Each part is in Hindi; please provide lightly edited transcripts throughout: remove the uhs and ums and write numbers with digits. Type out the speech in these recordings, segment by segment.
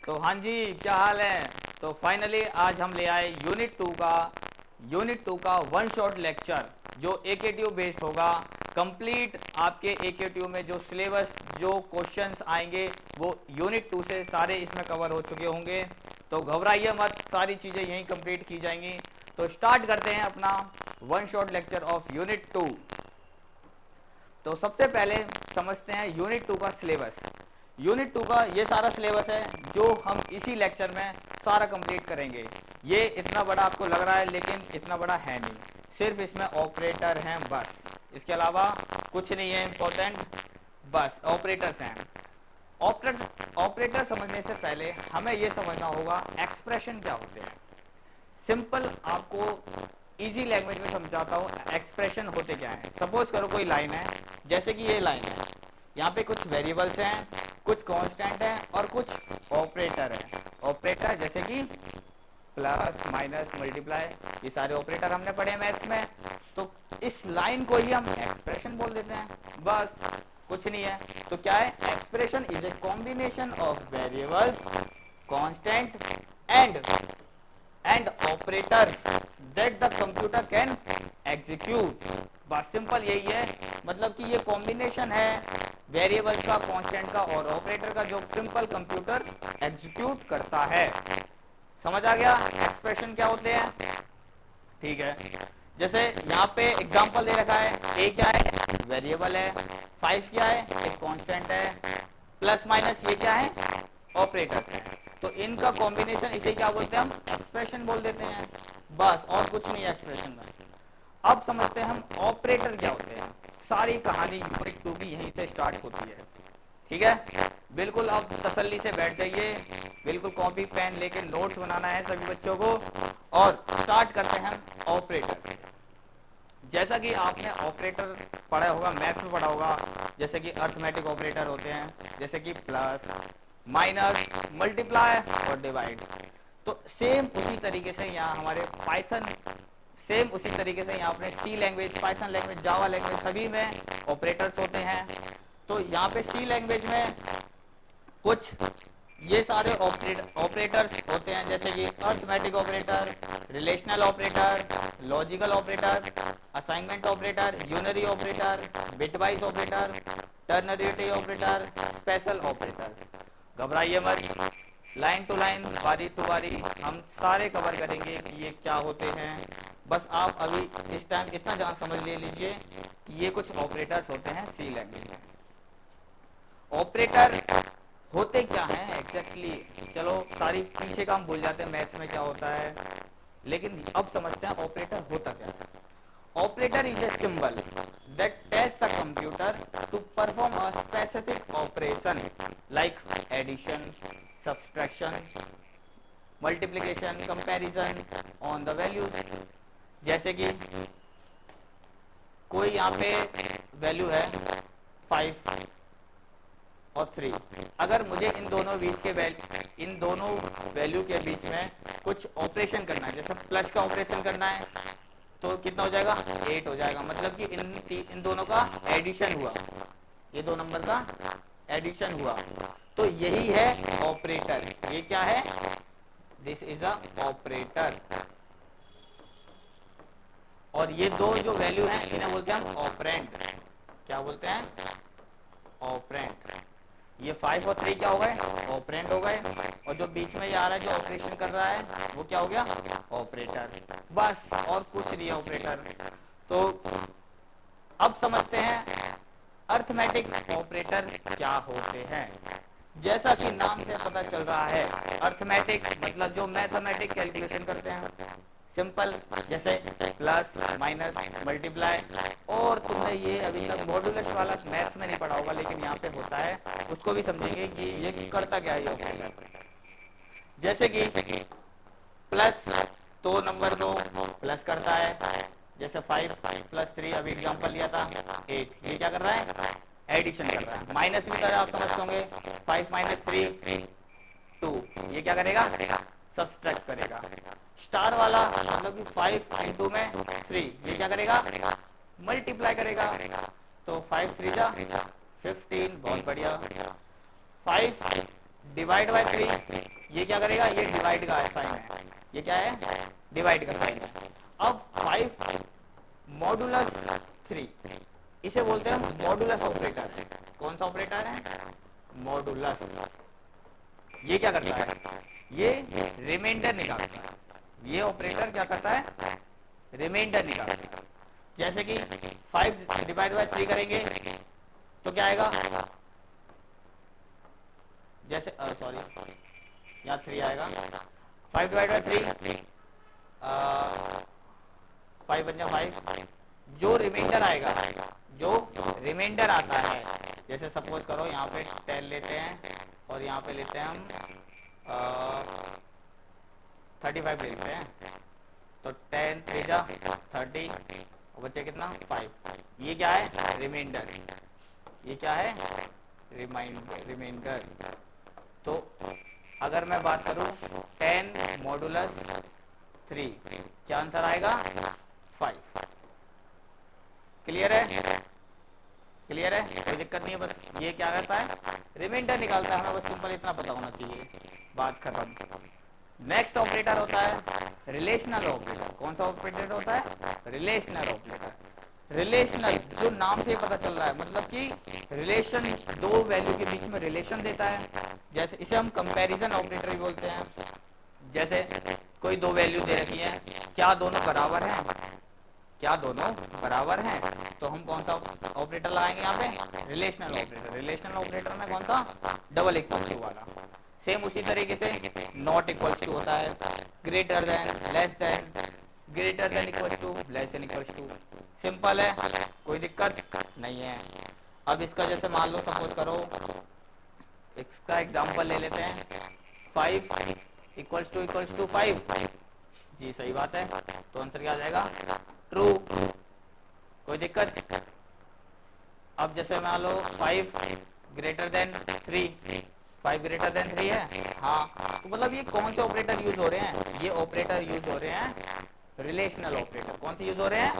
तो हाँ जी, क्या हाल है। तो फाइनली आज हम ले आए यूनिट 2 का वन शॉट लेक्चर जो AKTU बेस्ड होगा। कंप्लीट आपके AKTU में जो सिलेबस जो क्वेश्चंस आएंगे वो यूनिट 2 से सारे इसमें कवर हो चुके होंगे। तो घबराइए मत, सारी चीज़ें यहीं कंप्लीट की जाएंगी। तो स्टार्ट करते हैं अपना one shot lecture of unit 2। तो सबसे पहले समझते हैं यूनिट 2 का सिलेबस। यूनिट 2 का ये सारा सिलेबस है जो हम इसी लेक्चर में सारा कंप्लीट करेंगे। ये इतना बड़ा आपको लग रहा है लेकिन इतना बड़ा है नहीं, सिर्फ इसमें ऑपरेटर हैं बस, इसके अलावा कुछ नहीं है इम्पोर्टेंट, बस ऑपरेटर्स हैं। ऑपरेटर समझने से पहले हमें ये समझना होगा एक्सप्रेशन क्या होते हैं। सिंपल आपको इजी लैंग्वेज में समझाता हूँ एक्सप्रेशन होते क्या है। सपोज करो कोई लाइन है, जैसे कि ये लाइन है, यहाँ पे कुछ वेरिएबल्स हैं, कुछ कांस्टेंट हैं और कुछ ऑपरेटर है। ऑपरेटर जैसे कि प्लस माइनस मल्टीप्लाई, ये सारे ऑपरेटर हमने पढ़े हैं मैथ्स में। तो इस लाइन को ही हम एक्सप्रेशन बोल देते हैं, बस कुछ नहीं है। तो क्या है, expression is a combination of variables, constant and operators that the computer can execute. बस सिंपल यही है, मतलब कि ये कॉम्बिनेशन है वेरिएबल्स का, कांस्टेंट का और ऑपरेटर का जो सिंपल कंप्यूटर एग्जीक्यूट करता है। समझ आ गया एक्सप्रेशन क्या होते हैं। ठीक है, जैसे यहाँ पे एग्जांपल दे रखा है, ए क्या है, वेरिएबल है, 5 क्या है, एक कांस्टेंट है, प्लस माइनस ये क्या है, ऑपरेटर है। तो इनका कॉम्बिनेशन इसे क्या बोलते हैं, हम एक्सप्रेशन बोल देते हैं, बस और कुछ नहीं है एक्सप्रेशन में। अब समझते हैं हम ऑपरेटर क्या होते हैं। सारी कहानी यूनिट 2 की यहीं से स्टार्ट होती है। ठीक है, बिल्कुल अब तसल्ली से बैठ जाइए, बिल्कुल कॉपी पेन लेके नोट्स बनाना है सभी बच्चों को। और स्टार्ट करते हैं हम ऑपरेटर। जैसा कि आपने ऑपरेटर पढ़ा होगा, मैथ्स में पढ़ा होगा, जैसे कि अर्थमेटिक ऑपरेटर होते हैं, जैसे कि प्लस माइनस मल्टीप्लाई और डिवाइड। तो सेम उसी तरीके से यहाँ हमारे पाइथन, सेम उसी तरीके से यहाँ अपने C language, Python language, Java language सभी में ऑपरेटर्स होते हैं। तो यहाँ पे सी लैंग्वेज में कुछ ये सारे ऑपरेटर्स होते हैं, जैसे कि arithmetic operator, relational operator, logical operator, assignment operator, unary operator, bitwise operator, ternary operator, special operator. घबराइए मत, लाइन टू लाइन, बारी टू बारी हम सारे कवर करेंगे कि ये क्या होते हैं। बस आप अभी इस टाइम इतना जान समझ ले लीजिए कि ये कुछ ऑपरेटर्स होते हैं सी लैंग्वेज में। ऑपरेटर होते क्या हैं एग्जैक्टली, चलो सारी पीछे का हम भूल जाते हैं मैथ्स में क्या होता है, लेकिन अब समझते हैं ऑपरेटर होता क्या है। Operator is a symbol that tells the computer to perform a specific operation like addition, subtraction, multiplication, comparison on the values. जैसे कि कोई यहाँ पे वैल्यू है 5 और 3, अगर मुझे इन दोनों वैल्यू के बीच में कुछ ऑपरेशन करना है, जैसे प्लस का ऑपरेशन करना है, तो कितना हो जाएगा, 8 हो जाएगा। मतलब कि इन दोनों का एडिशन हुआ, ये दो नंबर का एडिशन हुआ। तो यही है ऑपरेटर। ये क्या है, दिस इज अ ऑपरेटर। और ये दो जो वैल्यू हैं इन्हें बोलते हैं हम ऑपरेंड। क्या बोलते हैं, ऑपरेंड। ये 5 और 3 क्या हो गए, ऑपरेंड हो गए। और जो बीच में ये आ रहा है जो ऑपरेशन कर रहा है वो क्या हो गया, ऑपरेटर। बस और कुछ नहीं है ऑपरेटर। तो अब समझते हैं अर्थमेटिक ऑपरेटर क्या होते हैं। जैसा कि नाम से पता चल रहा है, अर्थमेटिक मतलब जो मैथमेटिक कैलकुलेशन करते हैं, सिंपल, जैसे प्लस माइनस मल्टीप्लाई। और तुमने ये अभी तक मॉड्यूलस वाला मैथ्स में नहीं पढ़ा होगा, लेकिन यहाँ पे होता है, उसको भी समझेंगे कि ये करता क्या है ये। जैसे कि प्लस 2 नंबर 2 प्लस करता है, जैसे 5 प्लस 3 अभी एग्जांपल लिया था 8, ये क्या कर रहा है, एडिशन कर रहा है। माइनस भी तरह आप समझते होंगे, 5 माइनस 3 2, ये क्या करेगा, सब्सट्रैक्ट करेगा। स्टार वाला मतलब कि 5 इंटू में 3, ये क्या करेगा, मल्टीप्लाई करेगा। तो 5 3 जा 15, बहुत बढ़िया। 5 डिवाइड बाय 3, ये क्या करेगा, ये डिवाइड का साइन है, ये क्या है, डिवाइड का साइन है। अब 5 मॉडुलस 3, इसे बोलते हैं मॉडुलस ऑपरेटर। कौन सा ऑपरेटर है, मॉडुलस। ये क्या करता है, ये रिमाइंडर निकालता है। ये ऑपरेटर क्या करता है, रिमाइंडर निकालता है। जैसे कि 5 डिवाइड बाय 3 करेंगे तो क्या आएगा, जैसे सॉरी यहाँ 3 आएगा, 5 डिवाइड बाय 3, 5 बन जाए 5, जो रिमाइंडर आएगा, जो रिमाइंडर आता है, जैसे सपोज करो यहाँ पे 10 लेते हैं और यहाँ पे लेते हैं हम 35 लेते हैं, तो 10 3 जा 30 और बचे कितना 5, ये क्या है, रिमाइंडर। ये क्या है, रिमाइंडर। तो अगर मैं बात करूं 10 मॉडुलस 3, क्या आंसर आएगा, 5। क्लियर है, क्लियर है, कोई दिक्कत नहीं है। बस ये क्या करता है, रिमाइंडर निकालता है, हमें बस सिंपल इतना पता होना चाहिए, बात खत्म। नेक्स्ट ऑपरेटर होता है रिलेशनल ऑपरेटर। कौन सा ऑपरेटर होता है, रिलेशनल ऑपरेटर। रिलेशनल, जो नाम से पता चल रहा है, मतलब कि रिलेशन, दो वैल्यू के बीच में रिलेशन देता है। जैसे इसे हम कंपैरिजन ऑपरेटर भी बोलते हैं। जैसे कोई दो वैल्यू दे रखी है, क्या दोनों बराबर हैं, क्या दोनों बराबर हैं, तो हम कौन सा ऑपरेटर लगाएंगे यहाँ पे, रिलेशनल ऑपरेटर। रिलेशनल ऑपरेटर में कौन सा, डबल इक्वल टू वाला। सेम उसी तरीके से नॉट इक्वल टू होता है, greater than, less than, greater than equal to, less than equal to. Simple है, कोई दिक्कत नहीं है। अब इसका जैसे मान लो, सपोज करो इसका एग्जांपल ले लेते हैं, 5 इक्वल्स टू 5, जी सही बात है, तो आंसर क्या आ जाएगा, ट्रू। कोई दिक्कत। अब जैसे मान लो 5 ग्रेटर देन 3, 5 ग्रेटर देन 3 है, हाँ, तो मतलब ये कौन से ऑपरेटर यूज हो रहे हैं, ये ऑपरेटर यूज हो रहे हैं रिलेशनल ऑपरेटर। कौन से यूज हो रहे हैं,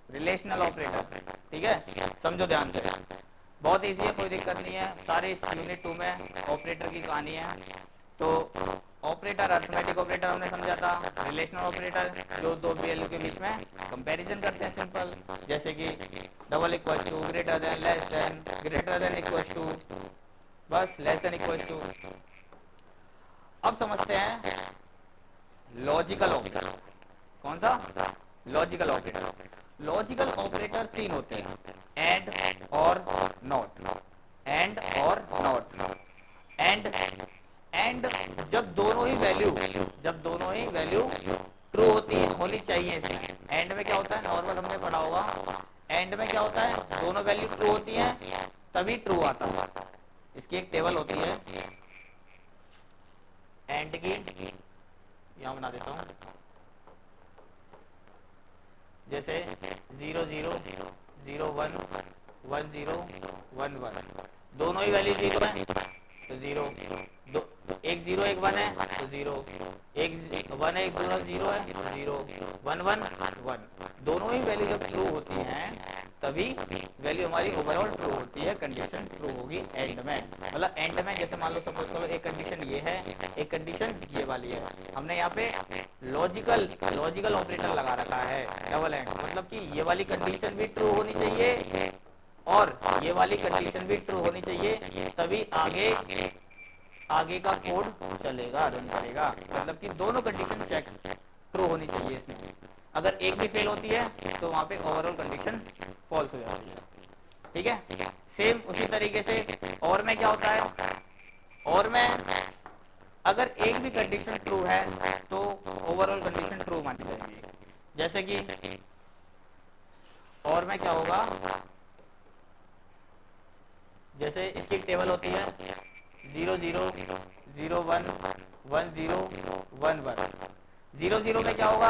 रिलेशनल ऑपरेटर। ठीक है, समझो ध्यान से, बहुत इजी है, कोई दिक्कत नहीं है। सारे इस यूनिट 2 में ऑपरेटर की कहानी है। तो ऑपरेटर, अरिथमेटिक ऑपरेटर हमने समझा था, रिलेशनल ऑपरेटर जो दो वैल्यू के बीच में कंपैरिजन करते हैं, सिंपल, जैसे कि double equal to, greater than, less than, greater than equal to, बस लेस देन इक्वल टू। अब समझते हैं लॉजिकल ऑपरेटर। कौन सा, लॉजिकल ऑपरेटर। लॉजिकल ऑपरेटर 3 होते हैं, एंड और नॉट, एंड और नॉट। एंड जब दोनों ही वैल्यू ट्रू होनी चाहिए इसमें। एंड में क्या होता है, नॉर्मल हमने पढ़ा होगा, एंड में क्या होता है, दोनों वैल्यू ट्रू होती हैं तभी ट्रू आता है। इसकी एक टेबल होती है एंड की, यहां बना देता हूं, जैसे 0 0 0 1 1 0 1 1, दोनों ही वैल्यू 0 है तो 0, एक 0 एक 1 है तो 0, एक 1 एक 0 है तो 0, 1 1 1। दोनों ही वैल्यू जब ट्रू होती हैं तभी वैल्यू हमारी ओवरऑल ट्रू होती है, कंडीशन ट्रू होगी एंड में। मतलब एंड में जैसे मान लो, सपोज करो एक कंडीशन ये है, एक कंडीशन ये वाली है, हमने यहाँ पे लॉजिकल ऑपरेटर लगा रखा है डबल एंड, मतलब कि ये वाली कंडीशन भी ट्रू होनी चाहिए और ये वाली कंडीशन भी ट्रू होनी चाहिए, तभी आगे का कोड चलेगा, रन करेगा। मतलब कि दोनों कंडीशन चेक ट्रू होनी चाहिए इसमें। अगर एक भी फेल होती है तो वहां पे ओवरऑल कंडीशन फॉल्स हो जाती है। ठीक है, सेम उसी तरीके से और में क्या होता है, और में अगर एक भी कंडीशन ट्रू है तो ओवरऑल कंडीशन ट्रू मानी जाएगी। जैसे कि और में क्या होगा, जैसे इसकी टेबल होती है 0 0 0 1 1 0 1 1, 0 0 में क्या होगा,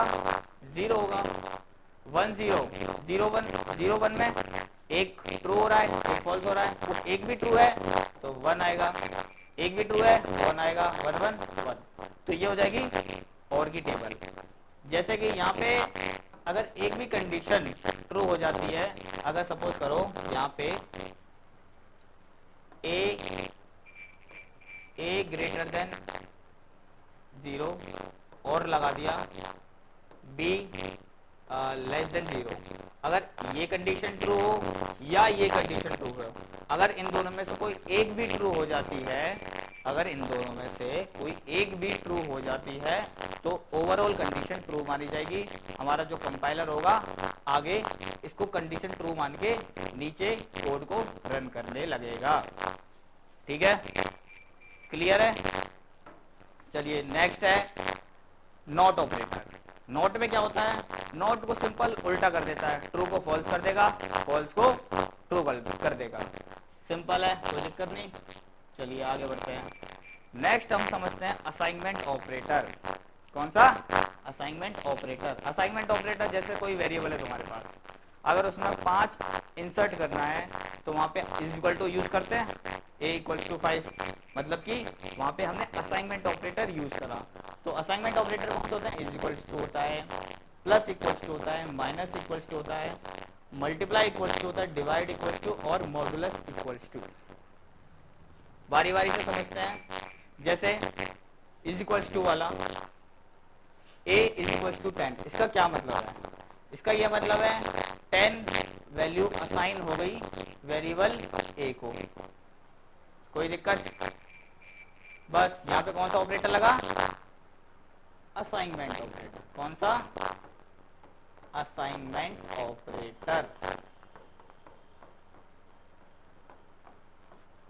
0 होगा, 1 0 0 1 0 1 में एक ट्रू हो रहा है, एक फॉल्स हो रहा है, एक भी ट्रू है तो 1 आएगा, एक भी ट्रू है 1 आएगा, 1 1 1। तो ये हो जाएगी और की टेबल। जैसे कि यहाँ पे अगर एक भी कंडीशन ट्रू हो जाती है, अगर सपोज करो यहाँ पे A ए ग्रेटर देन 0 और लगा दिया बी लेस देन 0। अगर ये कंडीशन ट्रू हो या ये कंडीशन ट्रू हो, अगर इन दोनों में से कोई एक भी ट्रू हो जाती है, अगर इन दोनों में से कोई एक भी ट्रू हो जाती है तो ओवरऑल कंडीशन ट्रू मानी जाएगी। हमारा जो कंपाइलर होगा आगे इसको कंडीशन ट्रू मान के नीचे कोड को रन करने लगेगा। ठीक है, क्लियर है? चलिए नेक्स्ट है नॉट ऑपरेटर। नॉट में क्या होता है, नॉट को सिंपल उल्टा कर देता है, ट्रू को फॉल्स कर देगा, फॉल्स को ट्रू कर देगा। सिंपल है, कोई दिक्कत नहीं। चलिए आगे बढ़ते हैं। नेक्स्ट हम समझते हैं असाइनमेंट ऑपरेटर। कौन सा? Assignment operator. असाइनमेंट ऑपरेटर जैसे कोई वेरिएबल है तुम्हारे पास, अगर उसमें 5 इंसर्ट करना है तो वहां पे इज इक्वल टू यूज करते हैं, a इक्वल टू 5, मतलब कि वहां पे हमने असाइनमेंट ऑपरेटर यूज करा। तो असाइनमेंट ऑपरेटर कौन सा होता है? इज इक्वल टू होता है, प्लस इक्वल टू होता है, माइनस इक्वल टू होता है, मल्टीप्लाई इक्वल टू होता है, डिवाइड इक्वल टू और मॉडुलस इक्वल टू। बारी बारी से समझते हैं। जैसे इज इक्वल टू वाला a इज इक्वल टू 10, इसका क्या मतलब है? इसका यह मतलब है 10 वैल्यू असाइन हो गई वेरिएबल a को। कोई दिक्कत? बस यहाँ पे कौन सा ऑपरेटर लगा? Assignment operator. कौन सा? Assignment operator.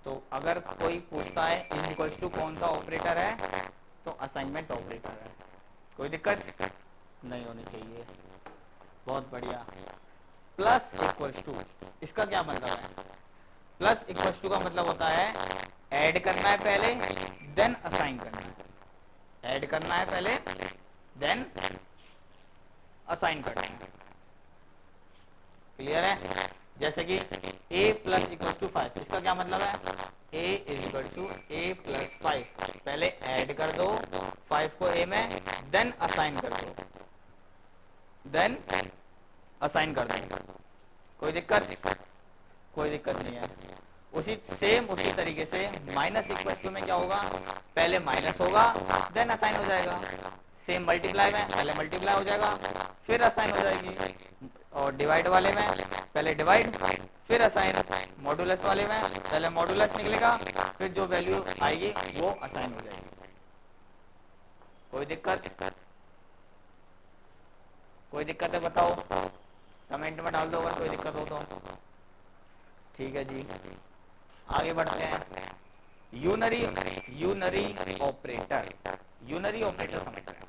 तो अगर कोई पूछता है इज इक्वल टू कौन सा ऑपरेटर है, तो असाइनमेंट ऑपरेटर है। कोई दिक्कत नहीं होनी चाहिए। बहुत बढ़िया। प्लस इक्वल्स टू, इसका क्या मतलब है? प्लस इक्वल्स टू का मतलब होता है ऐड करना है पहले, देन असाइन करना है। ऐड करना है पहले, देन असाइन करना है। क्लियर है? जैसे कि a प्लस इक्वल्स टू 5, इसका क्या मतलब है? a is equal to a plus 5, पहले ऐड कर दो 5 को a में, देन असाइन कर दो, देन असाइन कर दो। कोई दिक्कत? कोई दिक्कत नहीं है। उसी तरीके से माइनस इक्वल टू में क्या होगा? पहले माइनस होगा, देन असाइन हो जाएगा। सेम मल्टीप्लाई में पहले मल्टीप्लाई हो जाएगा, फिर असाइन हो जाएगी। और डिवाइड वाले में पहले डिवाइड, फिर असाइन। मॉडुलस वाले में पहले मॉडुलस निकलेगा, फिर जो वैल्यू आएगी वो असाइन हो जाएगी। कोई दिक्कत? कोई दिक्कत है बताओ, कमेंट में डाल दो अगर कोई दिक्कत हो तो। ठीक है जी, आगे बढ़ते हैं। Unary operator. यूनरी ऑपरेटर समझते हैं।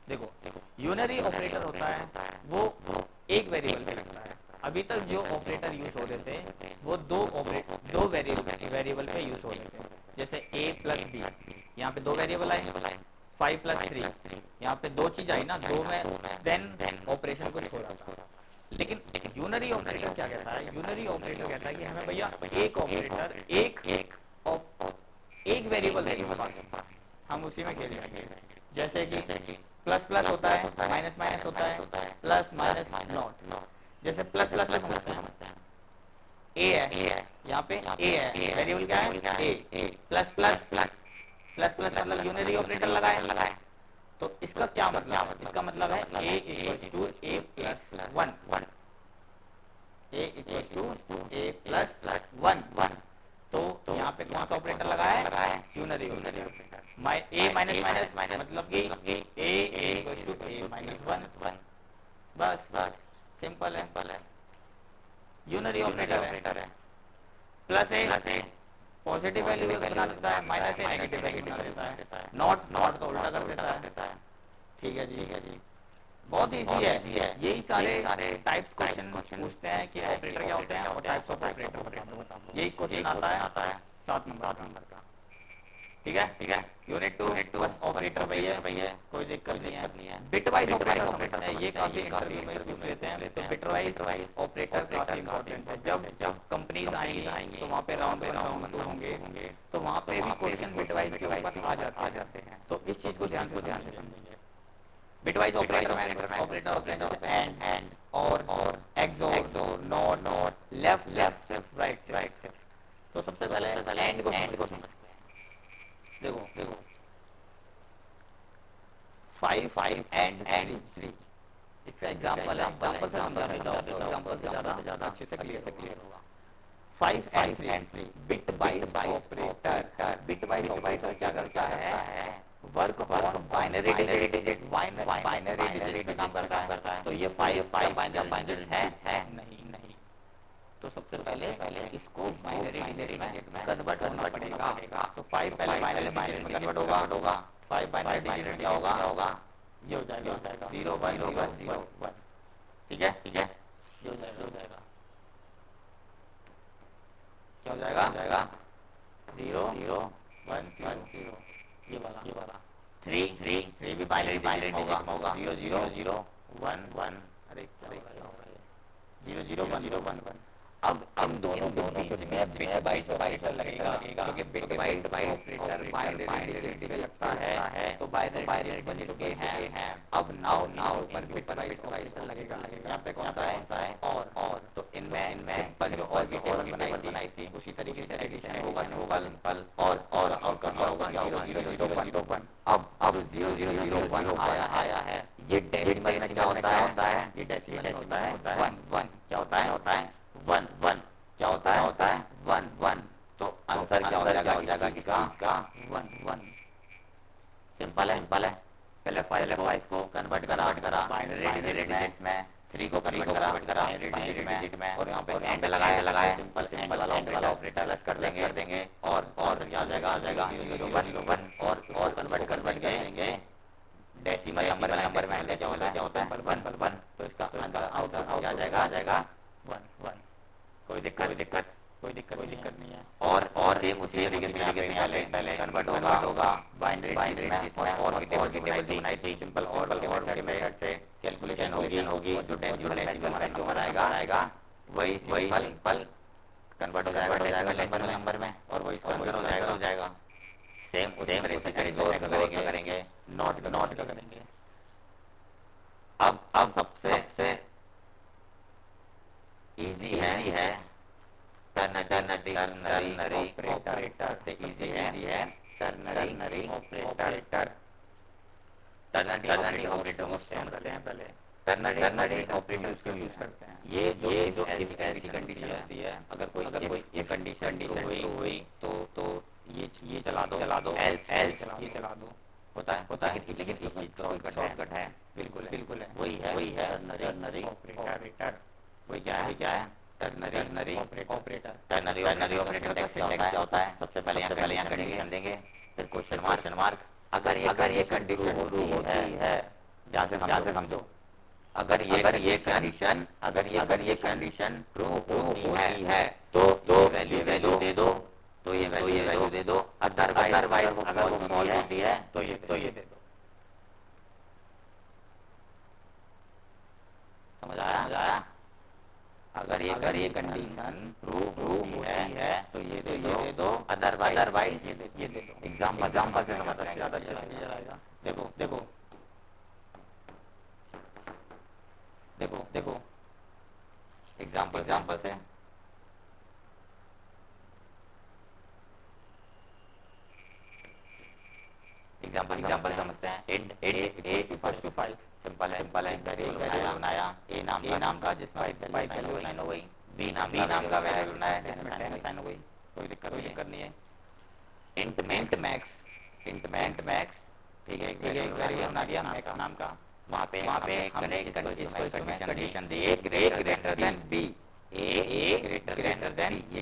देखो, यूनरी ऑपरेटर होता है वो एक वेरिएबल पे लगता है। अभी तक जो ऑपरेटर यूज हो रहे थे वो दो वेरिएबल पे यूज हो रहे थे। जैसे a प्लस बी, यहाँ पे 2 वेरिएबल आए, 5 प्लस 3, यहाँ पे 2 चीज आई ना, 2 में देन ऑपरेशन को छोड़ा था। लेकिन यूनरी ऑपरेटर क्या कहता है? यूनरी ऑपरेटर कहता है कि हमें भैया एक ऑपरेटर एक वेरिएबल है हमारे पास, हम उसी में खेल जाएंगे। जैसे कि प्लस प्लस होता है, माइनस माइनस होता है, प्लस माइनस नॉट। जैसे प्लस प्लस में समझते हैं, ए है, यहाँ पे ए है, वेरिएबल क्या है? ए। प्लस प्लस प्लस प्लस मतलब यूनरी ऑपरेटर लगाए। तो इसका क्या मतलब है? इसका मतलब है a equal to a plus 1, a equal to a plus 1। तो यहाँ पे कौन सा ऑपरेटर लगाया है? Unary operator. a minus minus मतलब कि a equal to a minus 1। बस सिंपल है, यूनरी ऑपरेटर है। प्लस ए पॉजिटिव वैल्यू बना देता है, माइनस ए नेगेटिव वैल्यू बना देता है, नॉट का उल्टा कर देता है। ठीक है जी, बहुत इजी है। यही सारे टाइप्स क्वेश्चन पूछते हैं कि ऑपरेटर क्या होते हैं और टाइप्स ऑफ ऑपरेटर। यही क्वेश्चन आता है 7 नंबर का। ठीक है, यूनिट 2 बस ऑपरेटर भैया, कोई दिक्कत नहीं है। बिट वाइज ऑपरेटर समझते हैं, ये काफी इंटरव्यू में पूछ लेते हैं। तो बिट वाइज ऑपरेटर काफी इंपॉर्टेंट है। जब कंपनीज आएंगी तो वहाँ पे राउंड 1 राउंड 2 होंगे, तो वहाँ पे भी क्वेश्चन बिट वाइज के ऊपर आ जाते हैं। तो इस चीज को ध्यान से समझेंगे। बिट वाइज ऑपरेटर में ऑपरेटर एंड और एक्सोर नॉट लेफ्ट राइट। तो सबसे पहले एंड को समझते हैं। देखो, 5 एंड 3। इसका एग्जांपल से समझा देता हूं तो एग्जांपल से ज्यादा अच्छे से क्लियर होगा। 5 and 3 bit wise operator. Bit wise operator क्या करता है, work on binary digit, binary digit में काम करता है। तो ये 5 बाइनरी डिजिट है नहीं। तो सबसे पहले इसको बाइनरी डिजिट में कन्वर्ट होना पड़ेगा। तो 5 पहले बाइनरी डिजिट में कन्वर्ट होगा। 5 बाइनरी डिजिट क्या होगा, ये हो जाएगा 0 1 0 1। ठीक है ये हो जाएगा क्या हो जाएगा 0 0 1 0 ये वाला 3 भी बाइनरी डिजिट में होगा 0 0 0 1 1। अरे 0 0 1 0 1 1। अब इन दोनों के बीच में बिट बाइट ऑपरेटर लगेगा क्योंकि bit byte operator binary digit में लगता है। तो बाइनरी डिजिट बन चुके हैं। अब नाउ पर बिट बाइट ऑपरेटर लगेगा। यहाँ पे कौन सा है और। तो इनमें पर जो और भी टेबल बनाई थी उसी तरीके से एडिशन होगा सिंपल और आउटकम होगा 0 0 0 1 1। अब 0 0 0 1 आया है। ये डेसिमल में क्या होता है, ये डेसिमल होता है 1 1। क्या होता है 1 1। क्या होता है 1 1। तो आंसर क्या हो जाएगा किसका 1 1। सिंपल है। पहले 5 को कन्वर्ट करा बाइनरी डिजिट में, 3 को कन्वर्ट करा बाइनरी डिजिट में और यहाँ पे एंड लगाया सिंपल वाला ऑपरेटर प्लस कर देंगे और क्या आ जाएगा 0 0 1 और कन्वर्ट देंगे डेसिमल नंबर में क्या होता है 1 तो इसका आंसर आ जाएगा 1 1। कोई दिक्कत नहीं है। और सेम उसी तरीके से पहले कन्वर्ट होगा बाइनरी डिजिट में और टेबल बनाई थी सिंपल और के मेथड से कैलकुलेशन होगी जो डेसिमल नंबर आएगा वही सिंपल कन्वर्ट हो जाएगा नंबर में और वही कन्वर्ट हो जाएगा। सेम उसी तरीके से करेंगे नॉट का करेंगे। अब सबसे इजी है टर्नरी ऑपरेटर से इजी है टर्नरी ऑपरेटर। टर्नरी ऑपरेटर को समझते हैं पहले। टर्नरी ऑपरेटर उसको यूज करते हैं। ये जो ऐसी कंडीशन होती है, अगर कोई ये कंडीशन हुई तो ये चला दो एल्स ये चला दो होता है। लेकिन इस चीज का शॉर्टकट है बिल्कुल है वही है टर्नरी ऑपरेटर। वही क्या है टर्नरी ऑपरेटर। टर्नरी ऑपरेटर का सिंटैक्स क्या होता है, सबसे पहले यहाँ कंडीशन देंगे फिर क्वेश्चन मार्क। अगर ये कंडीशन होती है ध्यान से समझो। अगर ये कंडीशन ट्रू होती है तो वैल्यू दे दो। तो ये वैल्यू दे दो। अदरवाइज अगर वो फॉल्स होती है तो ये दे दो। समझ आया। अगर ये कंडीशन ट्रू होती है तो ये दे दो अदरवाइज ये दे दो। एग्जांपल से समझ ज्यादा जाएगा। देखो एग्जांपल से एग्जांपल समझते हैं। int a equals to 5 simple है। वेरिएबल बनाया a नाम का जिसमें 5 वैल्यू असाइन हो गई। b नाम का वेरिएबल बनाया जिसमें 10 असाइन हो गई। कोई दिक्कत नहीं है। int max ठीक है। एक वेरिएबल बना दिया नाम का। वहाँ पे हमने condition the a greater than b। a greater than ये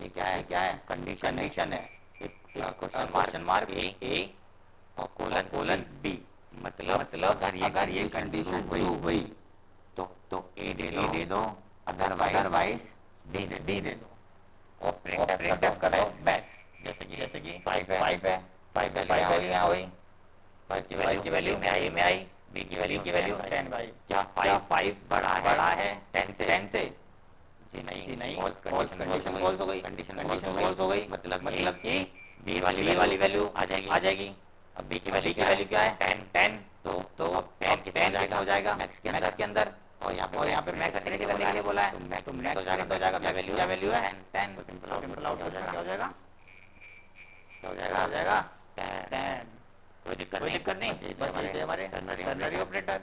क्या है कंडीशन है। क्वेश्चन मार्क ए और कोलन बी मतलब अगर ये कंडीशन हुई तो ए दे दो अदरवाइज डी दे दो। और प्रिंटफ करो मैच जैसे कि 5 है 5 वैल्यू यहाँ हुई 5 की वैल्यू में आई बी की वैल्यू 10 भाई। क्या 5 बड़ा है 10 से? जी नहीं कंडीशन फॉल्स हो गई मतलब कि बी वाली वैल्यू आ जाएगी। अब बी की वैल्यू क्या है 10 तो अब 10 किसमें हो जाएगा मैक्स के अंदर। और यहाँ पे मैक्स करने के लिए बोला है तो मैक्स हो जाएगा क्या वैल्यू है 10 तो सिंपल आउट हो जाएगा 10। कोई दिक्कत नहीं, बस ये थे हमारे टर्नरी ऑपरेटर।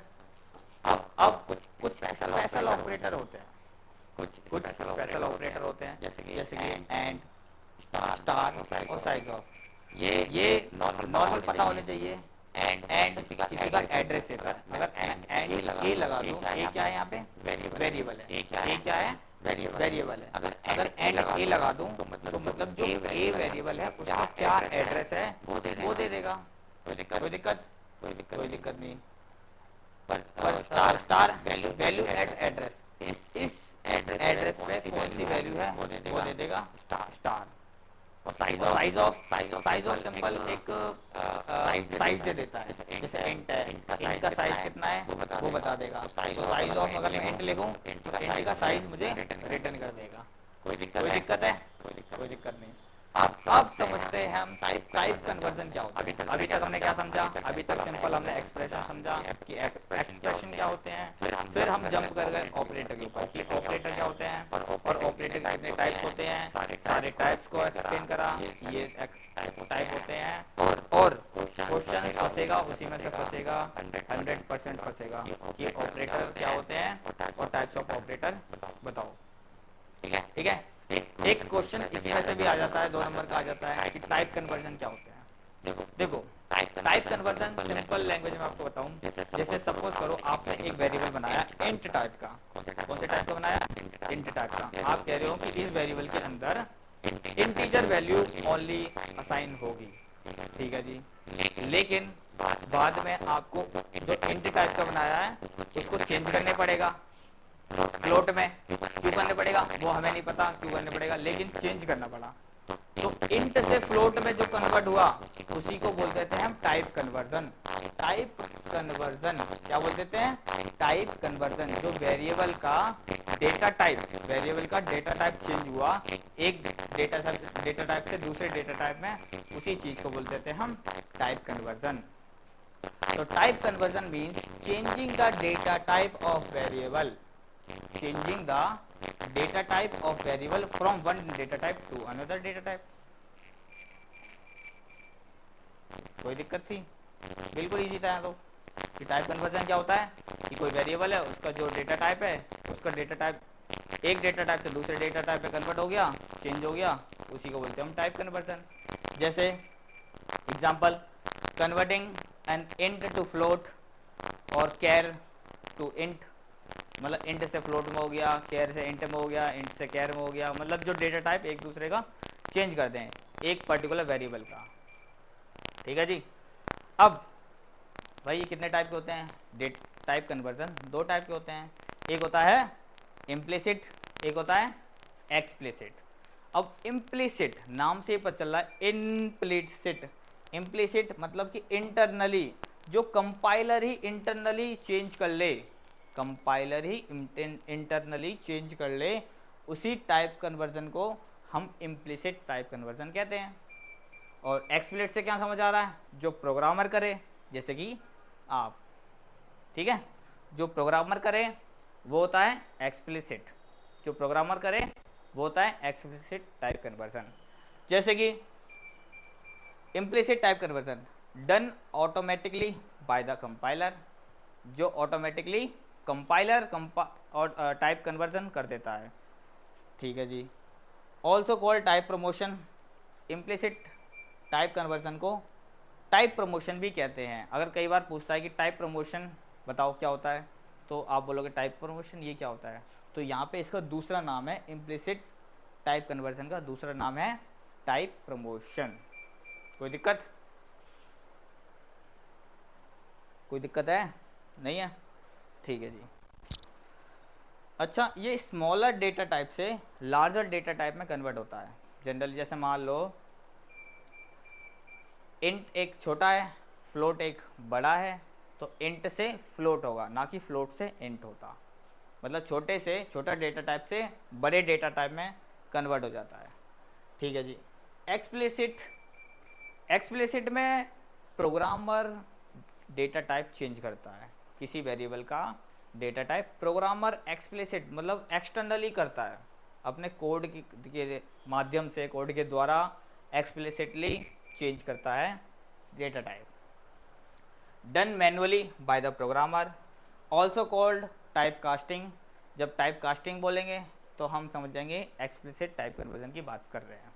अब कुछ स्पेशल ऑपरेटर होते हैं, कुछ स्पेशल ऑपरेटर होते हैं जैसे कि एंड, स्टार और साइज ऑफ। ये नॉर्मल पता होने चाहिए। एंड किसी का एड्रेस देता है, अगर एंड ए लगा दूं, ए क्या है यहाँ पे, वेरिएबल है। ए क्या है, वेरिएबल है। अगर एंड ए लगा दूं तो मतलब जो ए वेरिएबल है उसका क्या एड्रेस है वो दे देगा। कोई दिक्कत नहीं। पर स्टार वैल्यू एट एड्रेस, इस एड्रेस पे कौन सी वैल्यू है वो दे देगा स्टार। और साइज ऑफ सिंपल एक साइज दे देता है, जैसे इंट है, इंट का साइज कितना है वो बता देगा। तो साइज ऑफ अगर मैं इंट लिखूं तो इंट का साइज मुझे रिटर्न कर देगा। कोई दिक्कत है, कोई दिक्कत नहीं। अब समझते हैं हम टाइप कन्वर्जन क्या होता है। अभी तक हमने क्या समझा, अभी तक सिंपल हमने एक्सप्रेशन समझा कि एक्सप्रेशन क्या होते हैं। फिर हम जंप कर गए ऑपरेटर के ऊपर कि ऑपरेटर क्या होते हैं और ऑपरेटर के कितने टाइप्स होते हैं। सारे टाइप्स को एक्सप्लेन करा, ये टाइप होते हैं। और क्वेश्चन फंसेगा उसी में से फंसेगा, 100% फंसेगा कि ऑपरेटर क्या होते हैं और टाइप्स ऑफ ऑपरेटर बताओ। ठीक है। एक क्वेश्चन इसमें से भी आ जाता है, 2 नंबर का आ जाता है कि टाइप कन्वर्जन क्या होते हैं। देखो टाइप कन्वर्जन सिंपल लैंग्वेज में आपको बताऊं, जैसे सपोज करो आपने एक वेरिएबल बनाया इंट टाइप का। कौन से टाइप का बनाया, इंट टाइप का। आप कह रहे हो कि इस वेरिएबल के अंदर इंटीजर वैल्यू ओनली असाइन होगी, ठीक है जी। लेकिन बाद में आपको जो इंट टाइप का बनाया है उसको चेंज करने पड़ेगा फ्लोट में। क्यों करने पड़ेगा वो हमें नहीं पता क्यों करने पड़ेगा, लेकिन चेंज करना पड़ा। तो इंट से फ्लोट में जो कन्वर्ट हुआ उसी को बोल देते हैं हम टाइप कन्वर्जन। टाइप कन्वर्जन क्या बोल देते हैं, टाइप कन्वर्जन। जो वेरिएबल का डेटा टाइप चेंज हुआ एक डेटा टाइप से दूसरे डेटा टाइप में, उसी चीज को बोल देते हैं हम टाइप कन्वर्जन। तो type conversion means changing the data type of variable, changing the data type of variable from one data type to another data type। कोई दिक्कत थी, बिल्कुल इजी था। तो कि टाइप कन्वर्जन क्या होता है कि कोई वेरिएबल है उसका जो डेटा टाइप है उसका डेटा टाइप एक डेटा टाइप से दूसरे डेटा टाइप पे कन्वर्ट हो गया, चेंज हो गया, उसी को बोलते हैं हम टाइप कन्वर्जन। जैसे example, converting an int to float और कैर टू इंट, मतलब इंट से फ्लोट में हो गया, कैर से इंट में हो गया, इंट से कैर में हो गया, मतलब जो डेटा टाइप एक दूसरे का चेंज करते हैं एक पर्टिकुलर वेरिएबल का, ठीक है जी। अब भाई ये कितने टाइप के होते हैं, टाइप कन्वर्जन 2 टाइप के होते हैं। एक होता है इम्प्लिसिट, एक होता है एक्सप्लिसिट। अब इम्प्लिसिट नाम से पता चल रहा है, इम्प्लिसिट मतलब कि इंटरनली, जो कंपाइलर ही इंटरनली चेंज कर ले, कंपाइलर ही इंटरनली चेंज कर ले, उसी टाइप कन्वर्जन को हम इम्प्लिसिट टाइप कन्वर्जन कहते हैं। और एक्सप्लिसिट से क्या समझ आ रहा है, जो प्रोग्रामर करे, जैसे कि आप, ठीक है, जो प्रोग्रामर करे वो होता है एक्सप्लिसिट, जो प्रोग्रामर करे वो होता है एक्सप्लिसिट टाइप कन्वर्जन। जैसे कि implicit type conversion done automatically by the compiler, जो ऑटोमेटिकली कंपाइलर और टाइप कन्वर्जन कर देता है, ठीक है जी। Also called type promotion, implicit type conversion को टाइप प्रमोशन भी कहते हैं। अगर कई बार पूछता है कि टाइप प्रमोशन बताओ क्या होता है, तो आप बोलोगे टाइप प्रमोशन ये क्या होता है, तो यहाँ पे इसका दूसरा नाम है, इम्प्लिसिट टाइप कन्वर्जन का दूसरा नाम है टाइप प्रमोशन। कोई दिक्कत, कोई दिक्कत है नहीं है, ठीक है जी। अच्छा, ये स्मॉलर डेटा टाइप से लार्जर डेटा टाइप में कन्वर्ट होता है जनरली। जैसे मान लो इंट एक छोटा है, फ्लोट एक बड़ा है, तो इंट से फ्लोट होगा, ना कि फ्लोट से इंट होता। मतलब छोटे से छोटा डेटा टाइप से बड़े डेटा टाइप में कन्वर्ट हो जाता है, ठीक है जी। एक्सप्लिसिट में प्रोग्रामर डेटा टाइप चेंज करता है, किसी वेरिएबल का डेटा टाइप प्रोग्रामर एक्सप्लिसिट मतलब एक्सटर्नली करता है, अपने कोड के माध्यम से, कोड के द्वारा एक्सप्लिसिटली चेंज करता है data type, done manually by the programmer, also called type casting. जब टाइप कास्टिंग बोलेंगे तो हम समझ जाएंगे एक्सप्लिसिट टाइप कन्वर्जन की बात कर रहे हैं,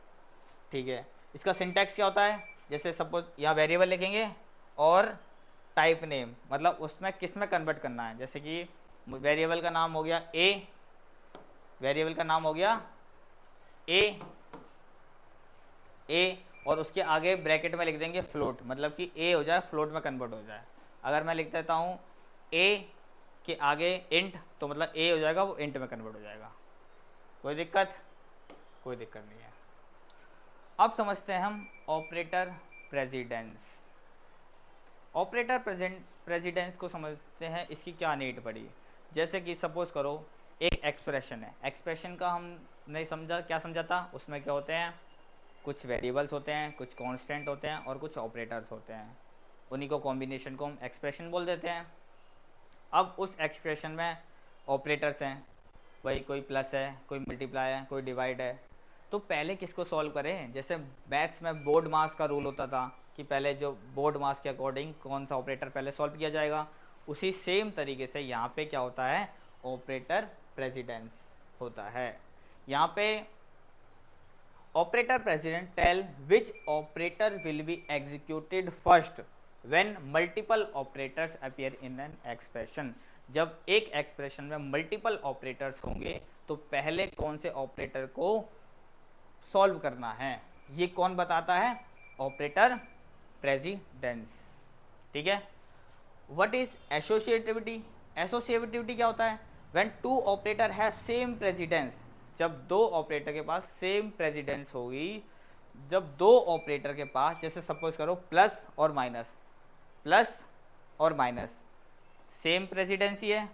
ठीक है। इसका सिंटैक्स क्या होता है, जैसे सपोज यहाँ वेरिएबल लिखेंगे और टाइप नेम, मतलब उसमें किस में कन्वर्ट करना है। जैसे कि वेरिएबल का नाम हो गया ए, वेरिएबल का नाम हो गया ए, और उसके आगे ब्रैकेट में लिख देंगे फ्लोट, मतलब कि ए हो जाए फ्लोट में कन्वर्ट हो जाए। अगर मैं लिख देता हूँ ए के आगे इंट, तो मतलब ए हो जाएगा वो इंट में कन्वर्ट हो जाएगा। कोई दिक्कत? कोई दिक्कत नहीं है। अब समझते हैं हम ऑपरेटर प्रेसिडेंस। ऑपरेटर प्रेसिडेंस को समझते हैं, इसकी क्या नीड पड़ी। जैसे कि सपोज करो एक एक्सप्रेशन है, एक्सप्रेशन का हमने समझा, क्या समझा था, उसमें क्या होते हैं, कुछ वेरिएबल्स होते हैं, कुछ कांस्टेंट होते हैं और कुछ ऑपरेटर्स होते हैं, उन्हीं को कॉम्बिनेशन को हम एक्सप्रेशन बोल देते हैं। अब उस एक्सप्रेशन में ऑपरेटर्स हैं, वही कोई प्लस है, कोई मल्टीप्लाई है, कोई डिवाइड है। तो पहले किसको सॉल्व करें, जैसे मैथ्स में बोर्ड मास का रूल होता था कि पहले जो बोर्ड मास के अकॉर्डिंग कौन सा ऑपरेटर पहले सॉल्व किया जाएगा, उसी सेम तरीके से यहाँ पे क्या होता है, ऑपरेटर प्रेसिडेंस होता है। यहाँ पे operator precedence tell which operator will be executed first when multiple operators appear in an expression. जब एक एक्सप्रेशन में मल्टीपल ऑपरेटर्स होंगे तो पहले कौन से ऑपरेटर को सॉल्व करना है, ये कौन बताता है, ऑपरेटर प्रेसिडेंस, ठीक है। व्हाट इज एसोसिएटिविटी, एसोसिएटिविटी क्या होता है, when two operator have same precedence, जब दो ऑपरेटर के पास सेम प्रेसिडेंस होगी, जब दो ऑपरेटर के पास, जैसे सपोज करो प्लस और माइनस, प्लस और माइनस सेम प्रेसिडेंसी है,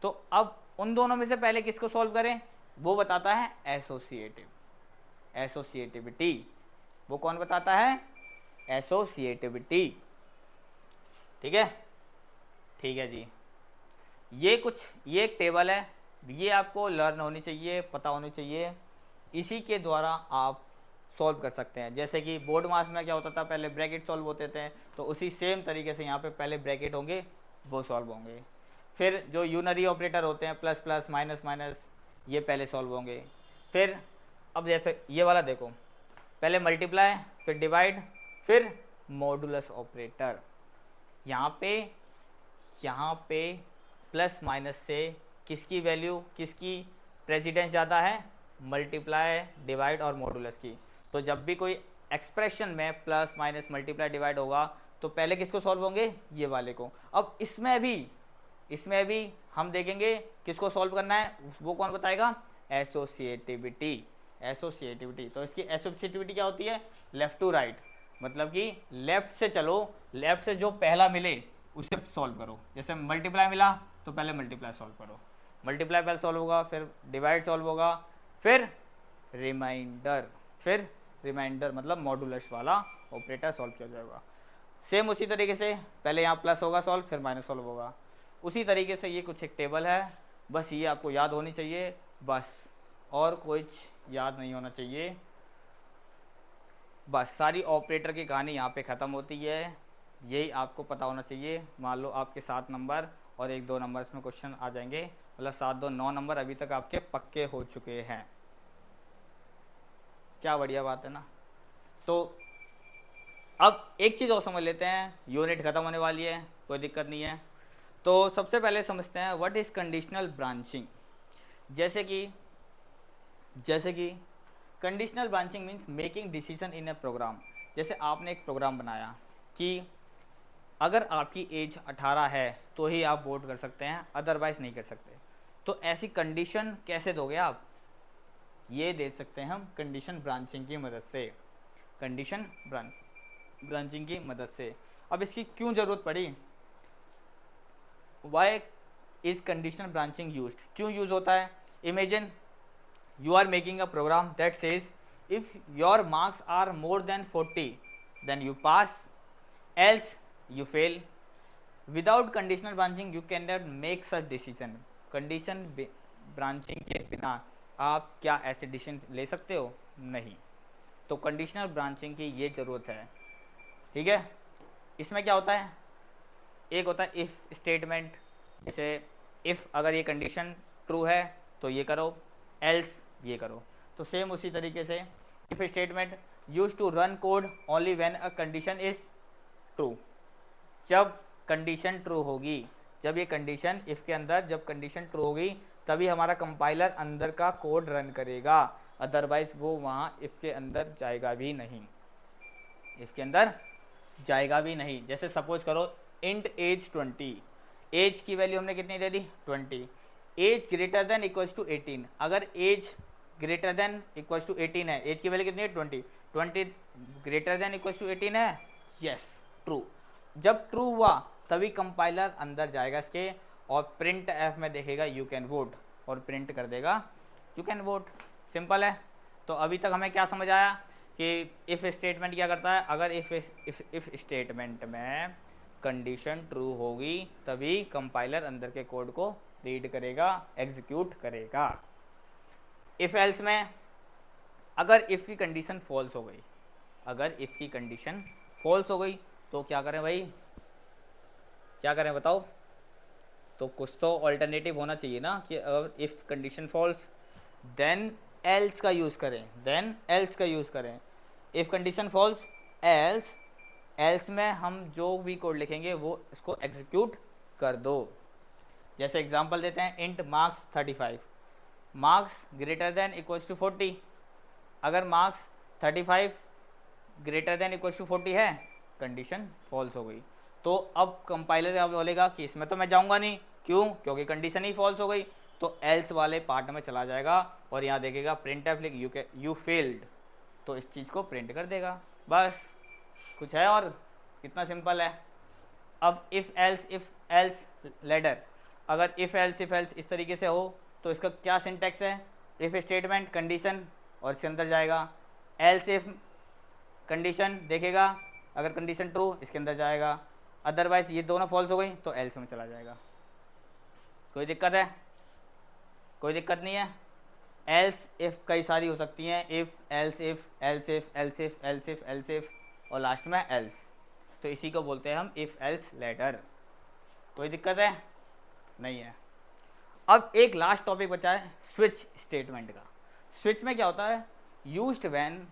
तो अब उन दोनों में से पहले किसको सॉल्व करें, वो बताता है एसोसिएटिव, एसोसिएटिविटी, वो कौन बताता है, एसोसिएटिविटी, ठीक है। ठीक है जी, ये एक टेबल है, ये आपको लर्न होनी चाहिए, पता होनी चाहिए, इसी के द्वारा आप सॉल्व कर सकते हैं। जैसे कि बोर्ड मास में क्या होता था, पहले ब्रैकेट सॉल्व होते थे, तो उसी सेम तरीके से यहाँ पे पहले ब्रैकेट होंगे, वो सॉल्व होंगे। फिर जो यूनरी ऑपरेटर होते हैं, प्लस प्लस माइनस माइनस, ये पहले सॉल्व होंगे। फिर अब जैसे ये वाला देखो, पहले मल्टीप्लाई, फिर डिवाइड, फिर मॉडुलस ऑपरेटर। यहाँ पे प्लस माइनस से किसकी वैल्यू, किसकी प्रेसिडेंस ज़्यादा है, मल्टीप्लाई डिवाइड और मॉडुलस की। तो जब भी कोई एक्सप्रेशन में प्लस माइनस मल्टीप्लाई डिवाइड होगा तो पहले किसको सॉल्व होंगे, ये वाले को। अब इसमें भी हम देखेंगे किसको सॉल्व करना है, वो कौन बताएगा, एसोसिएटिविटी, एसोसिएटिविटी। तो इसकी एसोसिएटिविटी क्या होती है, लेफ्ट टू राइट, मतलब कि लेफ्ट से चलो, लेफ्ट से जो पहला मिले उसे सॉल्व करो। जैसे मल्टीप्लाई मिला तो पहले मल्टीप्लाई सॉल्व करो, मल्टीप्लाई पहले सॉल्व होगा, फिर डिवाइड सॉल्व होगा, फिर रिमाइंडर मतलब मॉडुलस वाला ऑपरेटर सॉल्व किया जाएगा। सेम उसी तरीके से पहले यहाँ प्लस होगा सॉल्व, फिर माइनस सॉल्व होगा। उसी तरीके से ये कुछ एक टेबल है, बस ये आपको याद होनी चाहिए, बस और कुछ याद नहीं होना चाहिए। बस सारी ऑपरेटर की कहानी यहाँ पे ख़त्म होती है, यही आपको पता होना चाहिए। मान लो आपके 7 नंबर और 1-2 नंबर इसमें क्वेश्चन आ जाएंगे, मतलब 7-2 9 नंबर अभी तक आपके पक्के हो चुके हैं। क्या बढ़िया बात है ना। तो अब एक चीज़ और समझ लेते हैं, यूनिट ख़त्म होने वाली है, कोई दिक्कत नहीं है। तो सबसे पहले समझते हैं व्हाट इज़ कंडीशनल ब्रांचिंग। जैसे कि conditional branching means making decision in a program. जैसे आपने एक प्रोग्राम बनाया कि अगर आपकी एज 18 है तो ही आप वोट कर सकते हैं, अदरवाइज नहीं कर सकते। तो ऐसी कंडीशन कैसे दोगे आप, ये दे सकते हैं हम कंडीशन ब्रांचिंग की मदद से, कंडीशन ब्रांचिंग की मदद से। अब इसकी क्यों ज़रूरत पड़ी, why is conditional branching used, क्यों यूज होता है। Imagine you are making a program that says if your marks are more than 40 then you pass, else you fail. Without conditional branching you cannot make such decision. condition branching के बिना आप क्या ऐसे डिसीजन ले सकते हो, नहीं। तो कंडीशनल ब्रांचिंग की ये ज़रूरत है, ठीक है। इसमें क्या होता है, एक होता है इफ़ स्टेटमेंट, जैसे इफ़ अगर ये कंडीशन ट्रू है तो ये करो, एल्स ये करो। तो सेम उसी तरीके से if statement use to run code only when a condition is true, जब कंडीशन ट्रू होगी, जब ये कंडीशन इफ़ के अंदर जब कंडीशन ट्रू होगी तभी हमारा कंपाइलर अंदर का कोड रन करेगा, अदरवाइज वो वहाँ इफ़ के अंदर जाएगा भी नहीं, इफ़ के अंदर जाएगा भी नहीं। जैसे सपोज करो इंट एज 20, एज की वैल्यू हमने कितनी दे दी 20, age greater than equals to 18, अगर age greater than equals to 18 है, एज की वैल्यू कितनी है 20, 20 ग्रेटर देन इक्वल्स टू 18 है, यस ट्रू। जब ट्रू हुआ तभी कंपाइलर अंदर जाएगा इसके और प्रिंट एफ में देखेगा यू कैन वोट और प्रिंट कर देगा यू कैन वोट, सिंपल है। तो अभी तक हमें क्या समझ आया कि इफ़ स्टेटमेंट क्या करता है, अगर इफ़ स्टेटमेंट में कंडीशन ट्रू होगी तभी कंपाइलर अंदर के कोड को रीड करेगा, एग्जीक्यूट करेगा। इफ़ एल्स में अगर इफ़ की कंडीशन फॉल्स हो गई, अगर इफ़ की कंडीशन फॉल्स हो गई तो क्या करें भाई, क्या करें बताओ। तो कुछ तो ऑल्टरनेटिव होना चाहिए ना कि अगर if condition false then else का यूज़ करें, देन एल्स का यूज़ करें। If condition false else, else में हम जो भी कोड लिखेंगे वो इसको एग्जीक्यूट कर दो। जैसे एग्जांपल देते हैं int marks 35, marks greater than equals to 40, अगर marks 35 greater than equals to 40 है, कंडीशन फॉल्स हो गई। तो अब कंपाइलर अब बोलेगा कि इसमें तो मैं जाऊंगा नहीं, क्यों, क्योंकि कंडीशन ही फॉल्स हो गई। तो एल्स वाले पार्ट में चला जाएगा और यहाँ देखेगा प्रिंट एफ लिख यू फेल्ड, तो इस चीज़ को प्रिंट कर देगा, बस कुछ है और कितना सिंपल है। अब इफ़ एल्स लेडर, अगर इफ़ एल्स इस तरीके से हो तो इसका क्या सिंटैक्स है, इफ़ स्टेटमेंट कंडीशन और इसके अंदर जाएगा, एल्स इफ कंडीशन देखेगा, अगर कंडीशन ट्रू इसके अंदर जाएगा, अदरवाइज ये दोनों फॉल्स हो गई तो एल्स में चला जाएगा। कोई दिक्कत है, कोई दिक्कत नहीं है। एल्स इफ कई सारी हो सकती हैं, if else if else if else if else if else if और लास्ट में एल्स, तो इसी को बोलते हैं हम इफ एल्स लेटर। कोई दिक्कत है, नहीं है। अब एक लास्ट टॉपिक बचा है स्विच स्टेटमेंट का। स्विच में क्या होता है, used when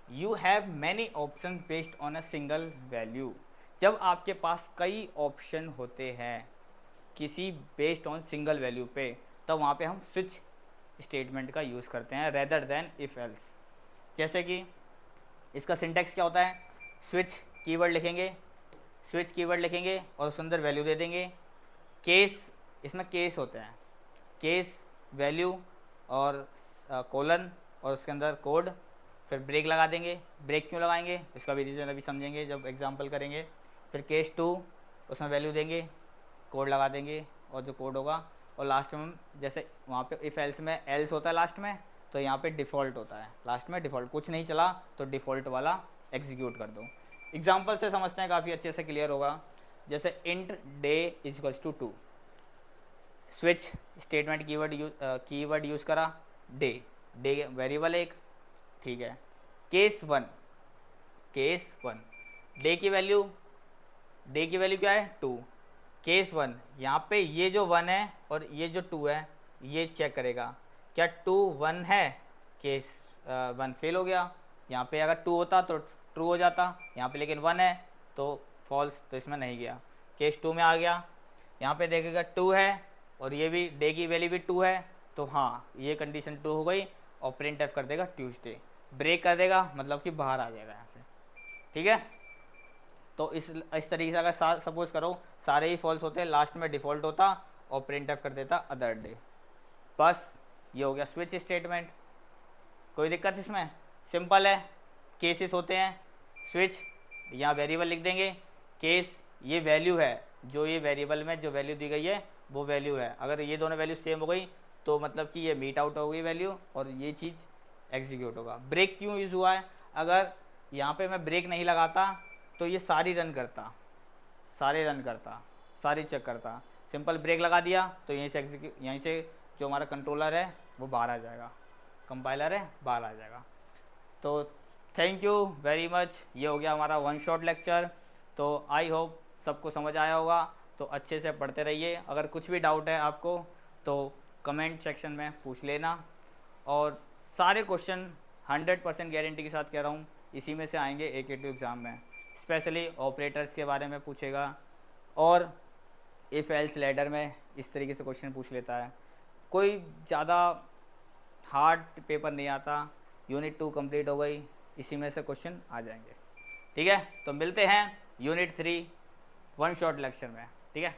you have many option based on a single value, जब आपके पास कई ऑप्शन होते हैं किसी बेस्ड ऑन सिंगल वैल्यू पे, तब वहाँ पे हम स्विच स्टेटमेंट का यूज़ करते हैं रेदर देन इफ एल्स। जैसे कि इसका सिंटैक्स क्या होता है, स्विच कीवर्ड लिखेंगे, स्विच कीवर्ड लिखेंगे और उसके अंदर वैल्यू दे देंगे, केस, इसमें केस होते हैं, केस वैल्यू और कोलन और उसके अंदर कोड, फिर ब्रेक लगा देंगे। ब्रेक क्यों लगाएंगे इसका भी रीज़न अभी समझेंगे जब एग्जांपल करेंगे। फिर केस 2 उसमें वैल्यू देंगे, कोड लगा देंगे और जो कोड होगा, और लास्ट में जैसे वहाँ पे इफ़ एल्स में एल्स होता है लास्ट में, तो यहाँ पे डिफ़ॉल्ट होता है, लास्ट में डिफ़ॉल्ट, कुछ नहीं चला तो डिफ़ॉल्ट वाला एग्जीक्यूट कर दो। एग्जाम्पल से समझते हैं, काफ़ी अच्छे से क्लियर होगा। जैसे int day equals to 2, switch statement keyword use करा, डे, डे वेरिएबल एक, ठीक है। केस 1 डे की वैल्यू क्या है 2, केस 1 यहाँ पे ये जो 1 है और ये जो 2 है ये चेक करेगा क्या 2 1 है, केस 1 फेल हो गया। यहाँ पे अगर 2 होता तो ट्रू हो जाता, यहाँ पे लेकिन 1 है तो फॉल्स, तो इसमें नहीं गया। केस 2 में आ गया, यहाँ पे देखेगा 2 है और ये भी डे की वैल्यू भी 2 है, तो हाँ ये कंडीशन ट्रू हो गई और प्रिंट एफ कर देगा ट्यूसडे, ब्रेक कर देगा मतलब कि बाहर आ जाएगा यहाँ से, ठीक है। तो इस तरीके से अगर सपोज करो सारे ही फॉल्स होते हैं, लास्ट में डिफ़ॉल्ट होता और प्रिंट एफ कर देता अदर डे, बस ये हो गया स्विच स्टेटमेंट। कोई दिक्कत इसमें, सिंपल है। केसेस होते हैं, स्विच यहाँ वेरिएबल लिख देंगे, केस ये वैल्यू है, जो ये वेरिएबल में जो वैल्यू दी गई है वो वैल्यू है, अगर ये दोनों वैल्यू सेम हो गई तो मतलब कि ये मीट आउट हो गई वैल्यू और ये चीज़ एग्जीक्यूट होगा। ब्रेक क्यों यूज़ हुआ है, अगर यहाँ पे मैं ब्रेक नहीं लगाता तो ये सारी रन करता, सारी चेक करता, सिंपल ब्रेक लगा दिया तो यहीं से यहीं से जो हमारा कंट्रोलर है वो बाहर आ जाएगा, कंपाइलर है बाहर आ जाएगा। तो थैंक यू वेरी मच, ये हो गया हमारा वन शॉट लेक्चर। तो आई होप सबको समझ आया होगा। तो अच्छे से पढ़ते रहिए। अगर कुछ भी डाउट है आपको तो कमेंट सेक्शन में पूछ लेना, और सारे क्वेश्चन 100% गारंटी के साथ कह रहा हूँ इसी में से आएंगे AKT एग्ज़ाम में। स्पेशली ऑपरेटर्स के बारे में पूछेगा, और इफ़ एल्स लैडर में इस तरीके से क्वेश्चन पूछ लेता है। कोई ज़्यादा हार्ड पेपर नहीं आता। यूनिट 2 कंप्लीट हो गई, इसी में से क्वेश्चन आ जाएंगे। ठीक है, तो मिलते हैं यूनिट 3 वन शॉट लेक्चर में। ठीक है।